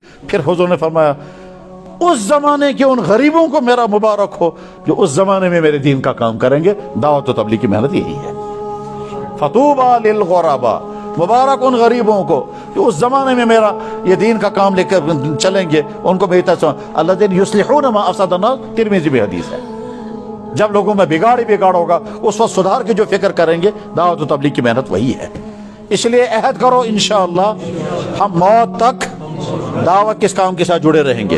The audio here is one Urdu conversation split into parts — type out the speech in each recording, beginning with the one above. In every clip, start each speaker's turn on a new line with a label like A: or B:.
A: پھر حضور نے فرمایا اس زمانے کے ان غریبوں کو میرا مبارک ہو جو اس زمانے میں میرے دین کا کام کریں گے. دعوت و تبلیغ کی محنت یہی ہے. فطوبى للغرباء، مبارک ان غریبوں کو جو اس زمانے میں میرا یہ دین کا کام لے کر چلیں گے. ان کو بہتر الذين يصلحون ما افسد الناس، ترمذی میں حدیث ہے. جب لوگوں میں بگاڑ ہی بگاڑ ہوگا اس وقت سدھار کی جو فکر کریں گے. دعوت و تبلیغ کی محنت وہی ہے. اس لیے عہد کرو انشاءاللہ ہم موت تک دعوت کس کام کے ساتھ جڑے رہیں گے،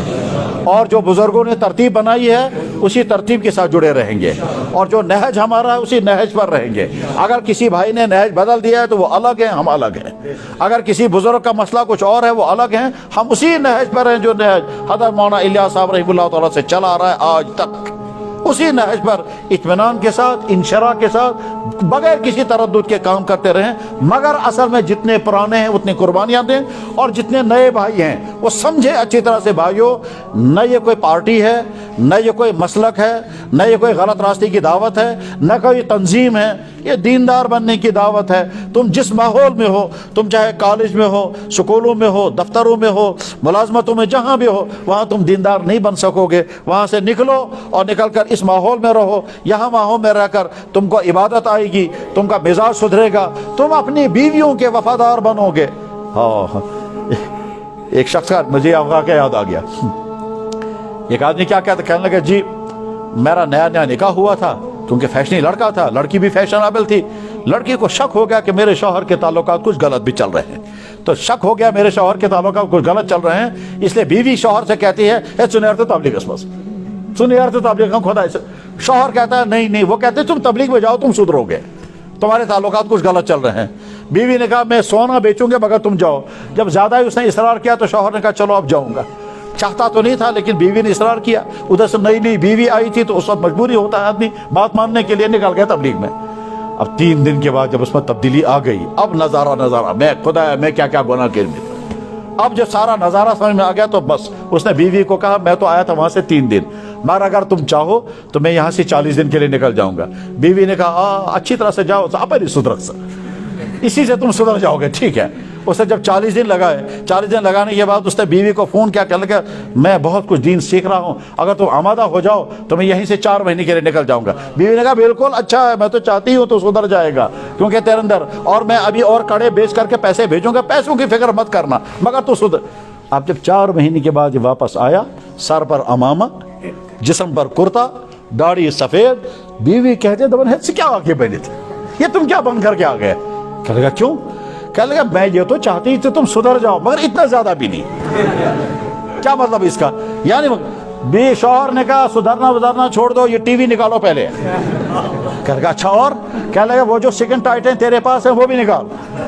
A: اور جو بزرگوں نے ترتیب بنائی ہے اسی ترتیب کے ساتھ جڑے رہیں گے، اور جو نہج ہمارا ہے اسی نہج پر رہیں گے. اگر کسی بھائی نے نہج بدل دیا ہے تو وہ الگ ہیں، ہم الگ ہیں. اگر کسی بزرگ کا مسئلہ کچھ اور ہے وہ الگ ہیں، ہم اسی نہج پر ہیں جو نہج حضرت مولانا الیاس صاحب رحمہ اللہ تعالیٰ سے چلا آ رہا ہے آج تک. اسی نہج پر اطمینان کے ساتھ، انشراح کے ساتھ، بغیر کسی تردد کے کام کرتے رہیں. مگر اصل میں جتنے پرانے ہیں اتنی قربانیاں دیں، اور جتنے نئے بھائی ہیں وہ سمجھے اچھی طرح سے بھائیوں، نہ یہ کوئی پارٹی ہے، نہ یہ کوئی مسلک ہے، نہ یہ کوئی غلط راستے کی دعوت ہے، نہ کوئی تنظیم ہے. یہ دیندار بننے کی دعوت ہے. تم جس ماحول میں ہو، تم چاہے کالج میں ہو، سکولوں میں ہو، دفتروں میں ہو، ملازمتوں میں، جہاں بھی ہو، وہاں تم دیندار نہیں بن سکو گے. وہاں سے نکلو اور نکل کر اس ماحول میں رہو. یہاں ماحول میں رہ کر تم کو عبادت آئے گی، تم کا مزاج سدھرے گا، تم اپنی بیویوں کے وفادار بنو گے. ہاں، ایک شخص کا مجھے واقعہ یاد آ گیا. ایک آدمی کیا کہتا، کہنے لگا جی میرا نیا نیا نکاح ہوا تھا، کیونکہ فیشنی لڑکا تھا، لڑکی بھی فیشنیبل تھی. لڑکی کو شک ہو گیا کہ میرے شوہر کے تعلقات کچھ غلط بھی چل رہے ہیں. تو شک ہو گیا میرے شوہر کے تعلقات کچھ غلط چل رہے ہیں، اس لیے بیوی شوہر سے کہتی ہے اے سنیر تو تبلیغ اس پاس، سنیر تو تبلیغ خدا. شوہر کہتا ہے نہیں نہیں، وہ کہتے تم تبلیغ میں جاؤ، تم سدھرو گے، تمہارے تعلقات کچھ غلط چل رہے ہیں. بیوی نے کہا میں سونا بیچوں گے مگر تم جاؤ. جب زیادہ ہی اس نے اصرار کیا تو شوہر نے کہا چلو اب جاؤں گا. چاہتا تو نہیں تھا لیکن بیوی نے اصرار کیا. ادھر سے نئی نئی بیوی آئی تھی تو اس وقت مجبوری ہوتا ہے آدمی بات ماننے کے لیے، نکل گیا تبلیغ میں. اب 3 دن کے بعد جب اس میں تبدیلی آ گئی، اب نظارہ میں خدا میں کیا کیا گناہ کر میں. اب جب سارا نظارہ سمجھ میں آ گیا تو بس اس نے بیوی کو کہا میں تو آیا تھا وہاں سے 3 دن، مگر اگر تم چاہو تو میں یہاں سے 40 دن کے لیے نکل جاؤں گا. بیوی نے کہا اچھی طرح سے جاؤ، اسی سے تم سدھر جاؤ گے. ٹھیک ہے. اس نے جب 40 دن لگائے، 40 دن لگانے کے بعد اس نے بیوی کو فون کیا، کہنے لگا میں بہت کچھ دین سیکھ رہا ہوں، اگر تم آمادہ ہو جاؤ تو میں یہیں سے 4 مہینے کے لیے نکل جاؤں گا. بیوی نے کہا بالکل اچھا ہے، میں تو چاہتی ہوں تو سدھر جائے گا کیونکہ تیرے اندر، اور میں ابھی اور کڑے بیچ کر کے پیسے بھیجوں گا، پیسوں کی فکر مت کرنا، مگر تو سدھر. اب جب 4 مہینے کے بعد واپس آیا، سر پر امامہ، جسم پر کرتا، داڑھی سفید. بیوی کہتے دبن ہے سے کیا واقعہ بنے تھے، یہ تم کیا بن کر کے آ گئے؟ کہنے لگا کیوں؟ کہنے لگا میں یہ تو چاہتی تھی تم سدھر جاؤ مگر اتنا زیادہ بھی نہیں. کیا مطلب اس کا؟ یعنی بے شوہر نے کہا سدھرنا چھوڑ دو، یہ ٹی وی نکالو پہلے. کہنے لگا اچھا اور؟ کہنے لگا وہ جو سیکنڈ ٹائٹن تیرے پاس ہیں وہ بھی نکال.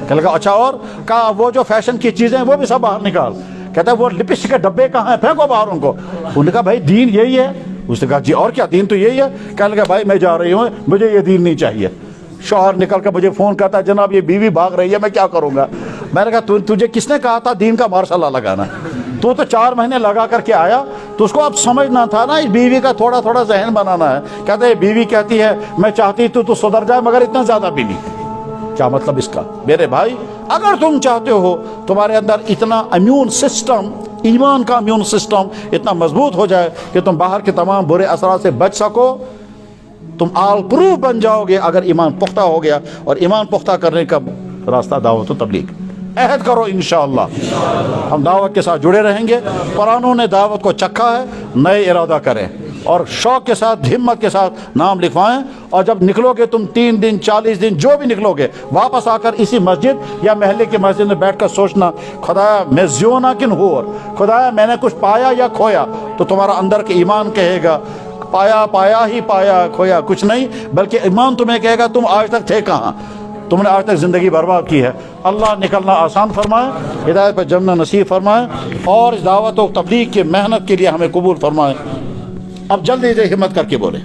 A: کہنے لگا اچھا اور؟ کہا وہ جو فیشن کی چیزیں ہیں وہ بھی سب باہر نکال. کہتا ہے وہ لپسٹک کے ڈبے کہاں ہیں، پھینکو باہر ان کو. انہوں نے کہا بھائی دین یہی ہے. اس نے کہا جی اور کیا، دین تو یہی ہے. کہنے لگا بھائی میں جا رہی ہوں، مجھے یہ دین نہیں چاہیے. شوہر نکل کر مجھے فون کرتا ہے جناب یہ بیوی بھاگ رہی ہے، میں کیا کروں گا؟ میں نے کہا تجھے کس نے کہا تھا دین کا مارشاء اللہ لگانا؟ تو 4 مہینے لگا کر کے آیا تو اس کو اب سمجھنا تھا نا، اس بیوی کا تھوڑا تھوڑا ذہن بنانا ہے. کہتے ہیں بیوی کہتی ہے میں چاہتی تو سدھر جائے مگر اتنا زیادہ بھی نہیں. کیا مطلب اس کا؟ میرے بھائی اگر تم چاہتے ہو تمہارے اندر اتنا امیون سسٹم، ایمان کا امیون سسٹم اتنا مضبوط ہو جائے کہ تم باہر کے تمام برے اثرات سے بچ سکو، تم آل پروف بن جاؤ گے اگر ایمان پختہ ہو گیا. اور ایمان پختہ کرنے کا راستہ دعوت و تبلیغ. عہد کرو انشاءاللہ ہم دعوت کے ساتھ جڑے رہیں گے. پرانوں نے دعوت کو چکھا ہے، نئے ارادہ کریں اور شوق کے ساتھ، ہمت کے ساتھ نام لکھوائیں. اور جب نکلو گے تم 3 دن 40 دن جو بھی نکلو گے، واپس آ کر اسی مسجد یا محلے کی مسجد میں بیٹھ کر سوچنا خدایا میں زیونا کن ہو، خدایا میں نے کچھ پایا یا کھویا. تو تمہارا اندر کے ایمان کہے گا پایا ہی پایا، کھویا کچھ نہیں. بلکہ ایمان تمہیں کہے گا تم آج تک تھے کہاں، تم نے آج تک زندگی برباد کی ہے. اللہ نکلنا آسان فرمائے، ہدایت پر جمنا نصیب فرمائے، اور اس دعوت و تبلیغ کی محنت کے لیے ہمیں قبول فرمائے. اب جلدی سے ہمت کر کے بولیں.